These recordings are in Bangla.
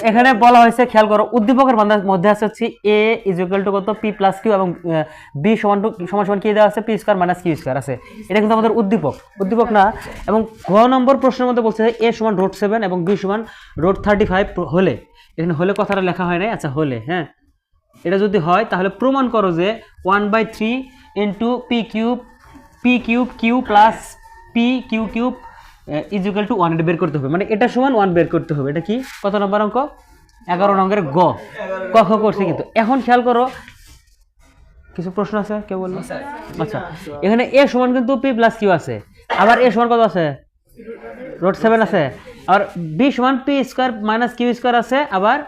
এখানে বলা হয়েছে, খেয়াল করো, উদ্দীপকের মধ্যে আছে হচ্ছে a ইজ ইকুয়াল টু কত p প্লাস q এবং b সমান সমান কি দেওয়া আছে p square minus q square আছে। এটা কিন্তু আমাদের উদ্দীপক না। এবং গ নম্বর প্রশ্নের মধ্যে বলছে a সমান √7 এবং b সমান √35 হলে, এখানে হলে কথাটা লেখা হয় নাই, আচ্ছা হলে, হ্যাঁ এটা যদি হয় তাহলে প্রমাণ করো যে 1/3 into p cube q plus p q cube is equal to 1 এটা বের করতে হবে, মানে এটা সমান 1 বের করতে হবে। এটা কি কত নম্বর অঙ্ক? 11 নম্বরের গ খ করছে। কিন্তু এখন খেয়াল করো, কিছু প্রশ্ন আছে কেউ বললো? আচ্ছা, এখানে a সমান কিন্তু p প্লাস q আছে, আবার a সমান কত আছে? √7 আছে, আর b সমান p square minus q square আছে, আবার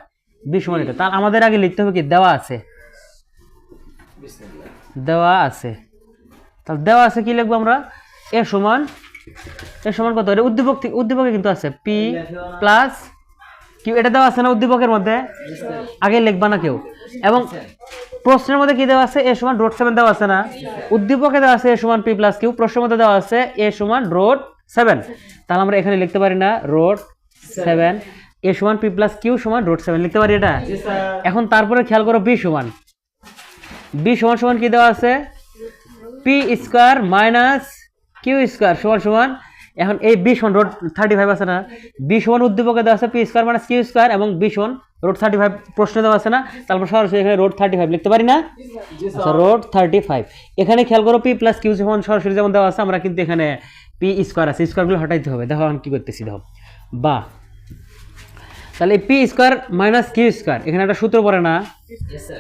b সমান এটা। তাহলে আমাদের আগে লিখতে হবে কি দেওয়া আছে, তাহলে দেওয়া আছে কি লিখবো আমরা? a সমান কত? এটা উদ্দীপকে কিন্তু আছে p প্লাস q, এটা দেওয়া আছে না উদ্দীপকের মধ্যে? আগে লিখবা না কেউ। এবং প্রশ্নের মধ্যে কি দেওয়া আছে? a সমান √7 দেওয়া আছে না? উদ্দীপকে দেওয়া আছে a সমান p প্লাস q, প্রশ্নের মধ্যে দেওয়া আছে a সমান √7। তাহলে আমরা এখানে লিখতে পারি না √7, a সমান p প্লাস q সমান √7 লিখতে পারি এটা। এখন তারপরে খেয়াল করো b সমান কি দেওয়া আছে? p square minus q square সমান সমান, এখন এই b সমান √35 আছে না? b সমান উদ্দীপকে দেওয়া আছে p square minus q square এবং b সমান √35 প্রশ্নে দেওয়া আছে না? তারপর সরাসরি এখানে √35 লিখতে পারি না? আচ্ছা √35। এখানে খেয়াল করো p প্লাস q সমান সরাসরি যেমন দেওয়া আছে, আমরা কিন্তু এখানে p স্কয়ার আছে, স্কয়ারগুলো হটাইতে হবে। দেখো আমি কি করতেছি, দেখো বা তাহলে p square minus q square, এখানে একটা সূত্র পড়ে না?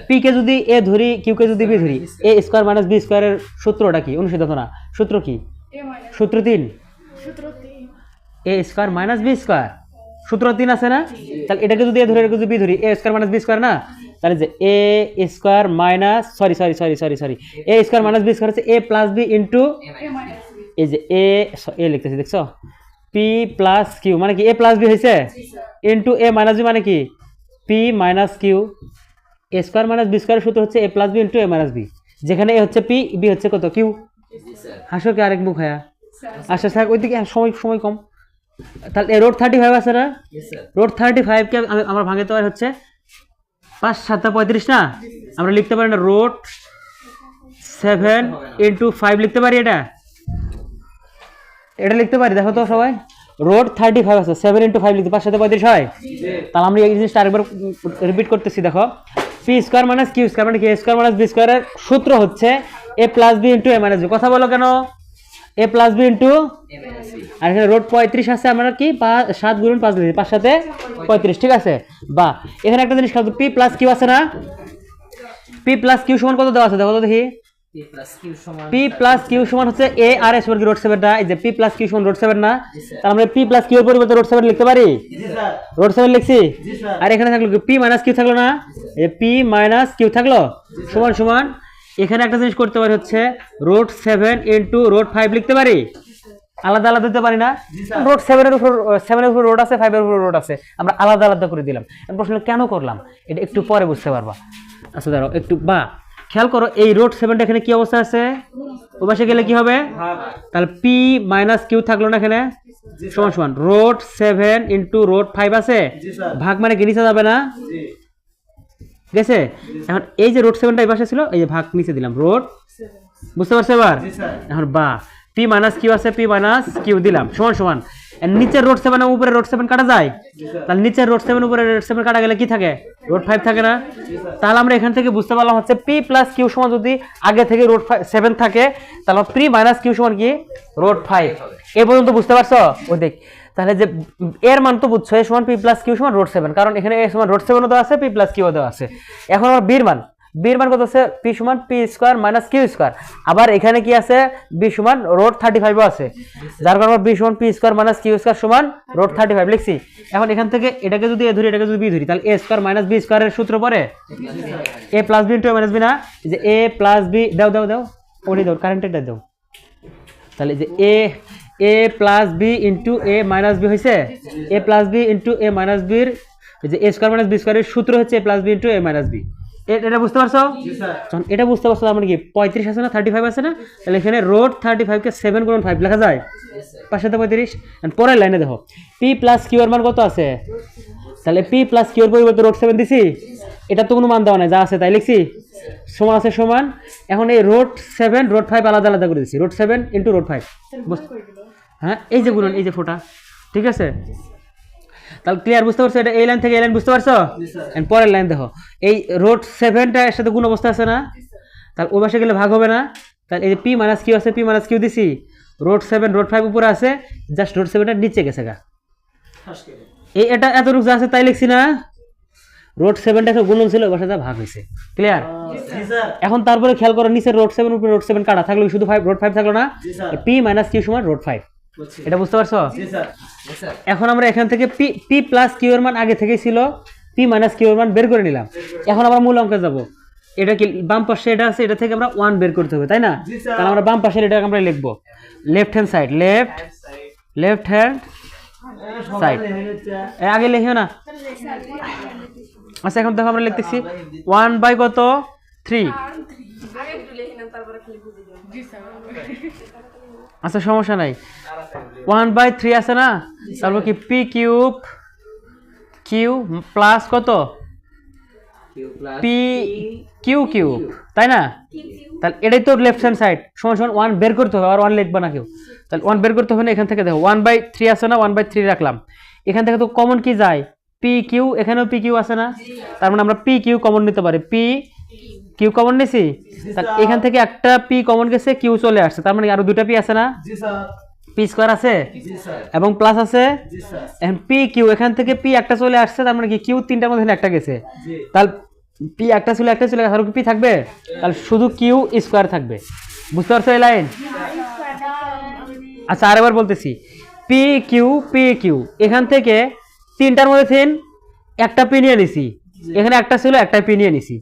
p কে যদি a ধরি, q কে যদি b ধরি, a স্কয়ার মাইনাস b স্কয়ারের সূত্রটা কি? অনুশীলন না, সূত্র কি? সূত্র 3, a square minus b square, সূত্র 3 আছে না? তাহলে এটাকে যদি a ধরি, এটাকে যদি b ধরি, a square minus b square না? তাহলে যে a square minus sorry a square minus b square হচ্ছে a প্লাস b ইনটু এই যে a লিখতেছি, দেখছো? p প্লাস q মানে কি a প্লাস b হয়েছে ইনটু a মাইনাস b মানে কি p minus q। a square minus b স্কয়ারের সূত্র হচ্ছে a plus b into a minus b, যেখানে a হচ্ছে p, b হচ্ছে কত? q। হাসো কি আরেক মুখ হায়া? আচ্ছা থাক, ওইদিকে সময় কম। তাহলে √35 আছে না? √35 কে আমরা ভাঙতে পারি হচ্ছে 5 7 35 না? আমরা লিখতে পারি না √7 ইনটু 5 লিখতে পারি? এটা লিখতে পারি, দেখো তো সবাই। √35 আছে, 7 ইনটু 5 লিখতে 5 7 35 হয়। তাহলে আমরা এই জিনিসটা আরেকবার রিপিট করতেছি, দেখো p square minus q square মানে কি? a স্কয়ার মাইনাস b স্কয়ারের সূত্র হচ্ছে a plus b into a minus b। কথা বলো কেন? a plus b into a minus b। আর এখানে √35 আছে, আমরা কি 7 গুণ 5 লিখি, 5 7 35, ঠিক আছে? বা এখানে একটা জিনিস খেয়াল, p প্লাস q আছে না? p প্লাস q সমান কত দেওয়া আছে দেখো তো দেখি। p প্লাস q সমান হচ্ছে a আর s বর্গের √7 না? এই যে p প্লাস q সমান √7 না? তাহলে আমরা p প্লাস q এর পরিবর্তে √7 লিখতে পারি? √7 লিখছি। আর এখানে থাকলো p মাইনাস q থাকলো না? এই p মাইনাস q থাকলো সমান এখানে একটা জিনিস করতে পারি হচ্ছে √7 ইনটু √5 লিখতে পারি? আলাদা আলাদা দিতে পারি না? √7 এর উপর 7 এর উপর রোড আছে, 5 এর উপর রোড আছে, আমরা আলাদা আলাদা করে দিলাম। প্রশ্ন কেন করলাম এটা একটু পরে বুঝতে পারবা। আচ্ছা দাঁড়াও একটু, বা খেয়াল করো এই √7টা এখানে কি অবস্থা আছে? ওই পাশে গেলে কি হবে? তাহলে p মাইনাস q থাকলো না এখানে সমান √7 ইনটু √5 আছে, ভাগ মানে কি নিচে যাবে না? ঠিক আছে? এখন এই যে √7টা এই পাশে ছিল, এই যে ভাগ নিচে দিলাম বুঝতে পারছো এবার? এখন বা p মাইনাস q আছে, p মাইনাস q দিলাম সমান নিচের √7 এর উপরে √7 কাটা যায়, তাহলে নিচের √7 উপরে √7 কাটা গেলে কি থাকে? √5 থাকে না? তাহলে আমরা এখান থেকে বুঝতে পারলাম হচ্ছে p প্লাস q সমান যদি আগে থেকে √7 থাকে, তাহলে p মাইনাস q সমান কি? √5। এই পর্যন্ত বুঝতে পারছো? ওই দেখ, তাহলে যে এর মান তো বুঝছো, a সমান p প্লাস q সমান √7, কারণ এখানে a সমান √7 ও দেওয়া আছে, p প্লাস q ও দেওয়া আছে। এখন আমার b এর মান কত আছে? p সমান p square minus q square, আবার এখানে কি আছে? b সমান √35 ও আছে, যার কারণে b সমান p square minus q square সমান √35 লিখছি। এখন এখান থেকে এটাকে যদি a ধরি, এটাকে যদি b ধরি, তাহলে a স্কয়ার মাইনাস b স্কয়ারের সূত্র পড়ে a plus b into a minus b না? যে a প্লাস b দাও ওনি দাও, কারেন্টটা দাও। তাহলে যে a plus b into a minus b হয়েছে, a plus b into a minus b এর যে a স্কয়ার মাইনাস b স্কয়ারের সূত্র হচ্ছে a plus b into a minus b। এটা বুঝতে পারছো? যখন এটা বুঝতে পারছো, তার মানে কি 35 আছে না, 35 আছে না? তাহলে এখানে √35 কে 7 গুণ 5 লেখা যায়, 5 7 35। পরের লাইনে দেখো p প্লাস q এর মান কত আছে? তাহলে পি প্লাস কিউ এর পরিবর্তে রোড 7 দিছি, এটা তো কোনো মান দেওয়া নাই, যা আছে তাই লিখছি, সমান আছে সমান। এখন এই রোড 7 রোড 5 আলাদা আলাদা করে দিছি, রোড 7 ইন্টু রোড 5। হ্যাঁ এই যে গুণন, এই যে ফোটা, ঠিক আছে। তাহলে ক্লিয়ার, বুঝতে পারছো? এটা এই লাইন থেকে এই লাইন বুঝতে পারছো? এন্ড পরের লাইন দেখো, এই রোড 7টা এর সাথে গুণ অবস্থা আছে না, তাহলে ওই পাশে গেলে ভাগ হবে না। তাহলে এই যে পি মাইনাস কিউ আছে, পি মাইনাস কিউ দিছি, রোড 7 রোড 5 উপরে আছে, জাস্ট রোড 7 এর নিচে গেছে গা, এই এটা এতটুকু যা আছে তাই লিখছি না। রোড 7টা গুণন ছিল, ওই পাশে ভাগ হয়েছে। ক্লিয়ার? এখন তারপরে খেয়াল করো, নিচে রোড 7 উপরে রোড 7 কাটা থাকলো, শুধু 5 রোড 5 থাকলো না, পি মাইনাস কিউ সমান রোড 5। এটা বুঝতে পারছো? এখন আমরা এখান থেকে পি প্লাস কিউ এর মান আগে থেকেই ছিল, পি মাইনাস কিউ এর মান বের করে নিলাম। এখন আমরা মূল অঙ্কে যাব, এটা কি বাম পাশে এটা আছে, এটা থেকে আমরা 1 বের করতে হবে, তাই না? তাহলে আমরা বাম পাশের এটা আমরা লিখবো left hand side, left hand side, আগে লিখিও না। আচ্ছা এখন দেখো আমরা লিখতেছি 1 বাই কত 3। আচ্ছা সমস্যা নাই, 1 বাই 3 আছে না, তারপর কি পি কিউব কিউ প্লাস কত পি কিউ কিউব, তাই না? তাহলে এটাই তো লেফট হ্যান্ড সাইড, সমান সমান 1 বের করতে হবে, আর 1 লিখবা না কেউ। তাহলে 1 বের করতে হবে না, এখান থেকে দেখো 1 বাই 3 আছে না, 1 বাই 3 রাখলাম। এখান থেকে তো কমন কি যায়, পি কিউ, এখানেও পি কিউ আছে না, তার মানে আমরা পি কিউ কমন নিতে পারি, পি কিউ কমন নিছি। তাহলে এখান থেকে একটা পি কমন গেছে, কিউ চলে আসছে, তার মানে আরো দুটা পি আছে না, পি স্কয়ার আছে এবং প্লাস আছে। এখন পি কিউ এখান থেকে পি একটা চলে আসছে, তার মানে কি কিউ তিনটার মধ্যে একটা গেছে, তাহলে পি একটা ছিল একটা চলে গেছে, আর কি পি থাকবে, তাহলে শুধু কিউ স্কয়ার থাকবে। বুঝতে পারছো এই লাইন? আচ্ছা আরেকবার বলতেছি, পি কিউ এখান থেকে তিনটার মধ্যে থেকে একটা পি নিয়ে নিছি, এখানে একটা ছিল একটা পি নিয়ে নিছি,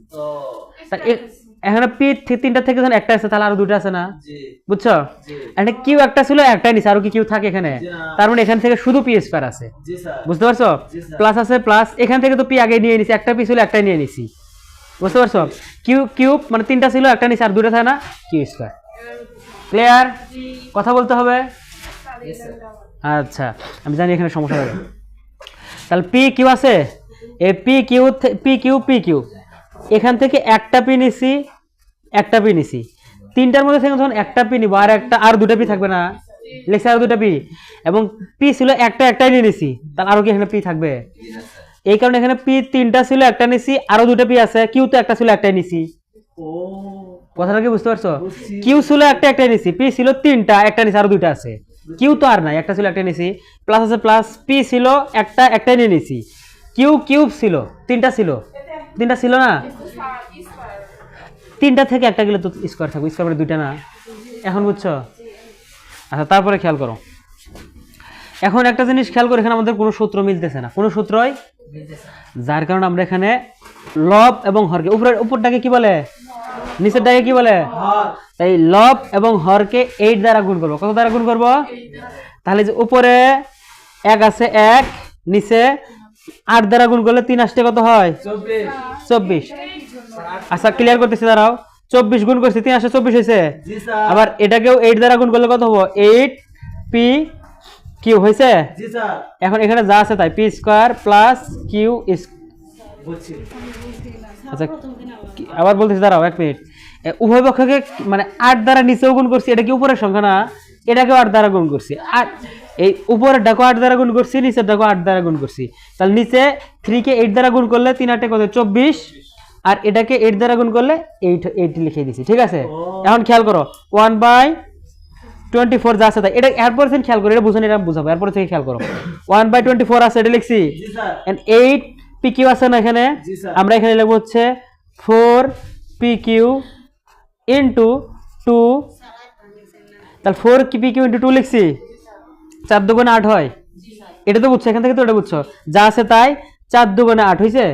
এখানে পি তিনটা থেকে যখন একটা আছে, তাহলে আরো দুটো আছে না, বুঝছো? এখানে কিউ একটা ছিল একটাই নিছি, আর কি কিউ থাকে এখানে, তার মানে এখান থেকে শুধু পি স্কয়ার আছে। বুঝতে পারছো? প্লাস আছে প্লাস, এখান থেকে তো পি আগে নিয়ে নিছি, একটা পি ছিল একটাই নিয়ে নিছি। বুঝতে পারছো? কিউ কিউব মানে তিনটা ছিল একটা নিছি, আর দুটো থাকে না, কিউ স্কয়ার। ক্লিয়ার? কথা বলতে হবে। আচ্ছা আমি জানি এখানে সমস্যা হবে। তাহলে পি কিউ আছে, এই পি কিউ এখান থেকে একটা পি নিছি, একটা পি নিছি, তিনটার মধ্যে থেকে যখন একটা পি নিব, আর একটা আর দুটা পি থাকবে না, লেখছে আর দুটা পি, এবং পি ছিল একটাই নিয়ে নিছি, তাহলে আরো কি এখানে পি থাকবে? এই কারণে এখানে পি তিনটা ছিল একটা নিছি, আরো দুটা পি আছে, কিউ তো একটা ছিল একটাই নিছি। কথাটা কি বুঝতে পারছো? কিউ ছিল একটাই নিছি, পি ছিল তিনটা একটা নিছি, আরো দুইটা আছে, কিউ তো আর নাই, একটা ছিল একটা নিছি, প্লাস আছে প্লাস, পি ছিল একটাই নিয়ে নিছি, কিউ কিউব ছিল তিনটা ছিল না, তিনটা থেকে একটা গেলে তো স্কয়ার থাকবে, স্কয়ার মানে দুইটা না। এখন বুঝছো? আচ্ছা তারপরে খেয়াল করো, এখন একটা জিনিস খেয়াল করো, এখানে আমাদের কোনো সূত্র মিলতেছে না, কোনো সূত্রই, যার কারণে আমরা এখানে লব এবং হরকে, উপরটাকে কি বলে, নিচেরটাকে কি বলে, তাই লব এবং হরকে 8 দ্বারা গুণ করবো। কত দ্বারা গুণ করবো? তাহলে যে উপরে 1 আছে 1, নিচে 8 দ্বারা গুণ করলে 3 আসতে কত হয়? 24। আচ্ছা ক্লিয়ার করতেছি, দাঁড়াও, 24 গুণ করছি, 3 আসে 24 হয়েছে। আবার এটাকেও 8 দ্বারা গুণ করলে কত হবো? 8 পি কিউ হয়েছে। এখন এখানে যা আছে তাই, পি স্কয়ার প্লাস কিউ। আচ্ছা আবার বলতেছি, দাঁড়াও 1 মিনিট, উভয় পক্ষকে মানে 8 দ্বারা নিচেও গুণ করছি, এটা কি উপরের সংখ্যা না, এটাকেও 8 দ্বারা গুণ করছি, আর এই উপরের ডাকো 8 দ্বারা গুণ করছি, নিচের ডাকো 8 দ্বারা গুণ করছি, তাহলে নিচে 3 কে 8 দ্বারা গুণ করলে 3 8 কত 24, আর এটাকে 8 দ্বারা গুণ করলে 8 লিখে দিছি। ঠিক আছে, এখন খেয়াল করো 1/24 যা আছে তাই, এটা এরপর থেকে খেয়াল করো, এটা বুঝুন, এটা বুঝাবো, এরপর থেকে খেয়াল করো, 1/24 আছে, এটা লিখছি, এন্ড 8 পি কিউ আছে না এখানে, আমরা এখানে লিখবো হচ্ছে 4 পি কিউ ইন্টু 2, তাহলে 4 পি কিউ ইন্টু 2 লিখছি, 4 দুগুণে 8 হয়, এটা তো বুঝছো, এখান থেকে তো এটা বুঝছো, যা আছে তাই, 4 দুগুণে 8 হয়েছে।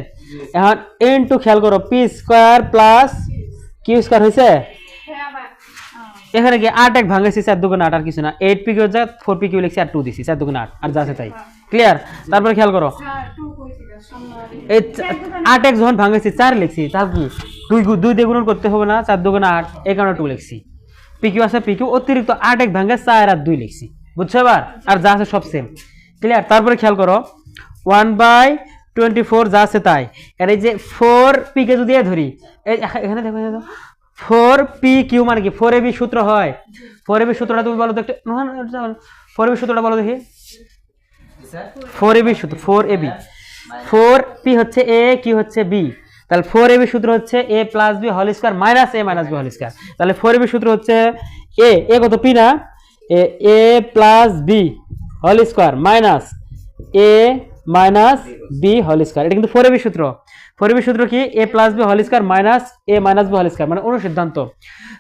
এখন ইন্টু খেয়াল করো, P square plus Q square হয়েছে, এখানে কি 8 এক ভাঙেছি, 4 দুগুণে 8 আর কিছু না, 8 পি কিউ যা 4 পি কিউ লিখছি, আর 2 দিছি, 4 দুগুণে 8, আর যা আছে তাই। ক্লিয়ার? তারপরে খেয়াল করো, এই 8 এক যখন ভাঙেছি 4 লিখছি, তার কি 2 দিয়ে গুণন করতে হবে না, 4 দুগুণে 8, এই কারণে 2 লিখছি, পি কিউ আছে, পি কিউ অতিরিক্ত 8 এক ভাঙে 4 আর 2 লিখছি। বুঝছো এবার? আর যা আছে সব সেম। ক্লিয়ার? তারপরে খেয়াল করো, 1/24 24 যা আছে তাই। আর এই যে 4p কে যদি ধরি, এই এখানে দেখো 4pq মানে কি 4ab সূত্র হয়। 4ab সূত্রটা তুমি বলো তো একটা, 4ab সূত্রটা বলো দেখি। 4ab সূত্র 4ab, 4p হচ্ছে a, q হচ্ছে b, তাহলে 4ab সূত্র হচ্ছে a plus b whole square minus a minus b whole square. তাহলে 4ab সূত্র হচ্ছে a কত p না, a plus b whole square minus a minus b whole square. এটা কিন্তু 4ab সূত্র। 4ab সূত্র কি a plus b whole square minus a minus b whole square, মানে অনুসিদ্ধান্ত।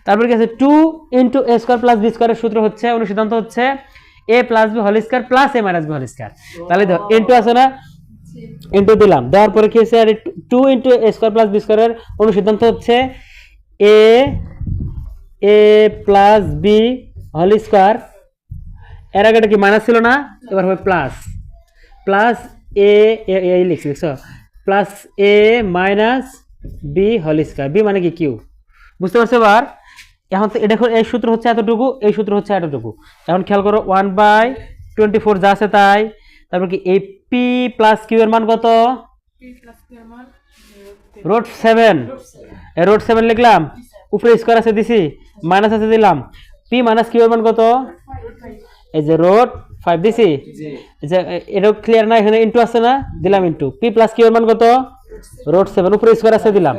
তারপর কি আছে 2 into a square plus b স্কয়ারের সূত্র হচ্ছে, অনুসিদ্ধান্ত হচ্ছে a plus b whole square plus a minus b whole square. তাহলে দেখো ইনটু আছে না, ইনটু দিলাম, দেওয়ার পরে কি হচ্ছে 2 into a square plus b স্কয়ারের অনুসিদ্ধান্ত হচ্ছে a plus b whole square. এর আগে কি মাইনাস ছিল না, এবার হবে প্লাস, প্লাস এ এই লিখছো plus A minus B whole square, B মানে কি কিউ, বুঝতে পারছো? এবার এখন তো এটা এই সূত্র হচ্ছে এতটুকু, এই সূত্র হচ্ছে এতটুকু। এখন খেয়াল করো 1/24 যা আছে তাই। তারপর কি এই পি প্লাস কিউ এর মান কত, √7, √7 লিখলাম, উপরে স্কয়ার আছে দিছি, মাইনাস আছে দিলাম, পি মাইনাস কিউ এর মান কত, এই যে √5 দিছি, যে এটা ক্লিয়ার না, এখানে ইনটু আছে না, দিলাম ইনটু, পি প্লাস কিউ এর মান কত, √7, উপরে স্কয়ার আছে দিলাম,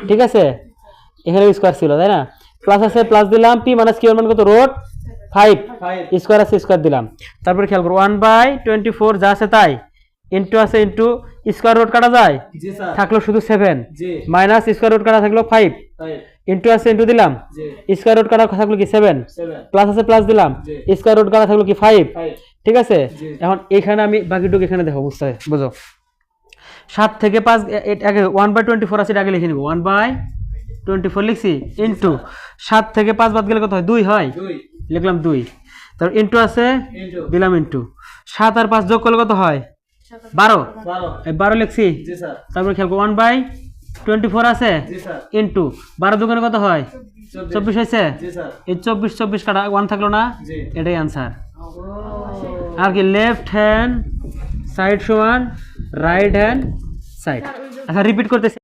ঠিক আছে, এখানে স্কয়ার ছিল তাই না, প্লাস আছে প্লাস দিলাম, পি মাইনাস কিউ এর মান কত, √5, স্কয়ার আছে স্কয়ার দিলাম। তারপর খেয়াল করো 1/24 যা আছে তাই, ইনটু আছে ইনটু, স্কয়ার রুট কাটা যায়, থাকলো শুধু 7, মাইনাস স্কয়ার রুট কাটা থাকলো 5, ইনটু আছে ইনটু দিলাম, স্কয়ার রুট কাটা থাকলো কি 7, প্লাস আছে প্লাস দিলাম, স্কয়ার রুট কাটা থাকলো কি 5, ঠিক আছে। এখন এখানে আমি বাকিটুকু এখানে দেখো, বুঝতে বুঝো, 7 থেকে 5 আগে 1/24 আছে, আগে লিখে নিব, 1/24 লিখছি, ইনটু 7 থেকে 5 বাদ গেলে কত হয়, 2 হয়, লিখলাম 2, তারপর ইনটু আছে দিলাম ইনটু, 7 আর 5 যোগ করলে কত হয়, 12, 12 লিখছি। তারপর খেয়াল করো 1/24 আছে, ইনটু 12 দোকানে কত হয়, 24 হয়েছে, এই 24 কাটা 1 থাকলো না, এটাই আনসার। আর কি লেফট হ্যান্ড সাইড সমান রাইট হ্যান্ড সাইড। আচ্ছা রিপিট করতেছি।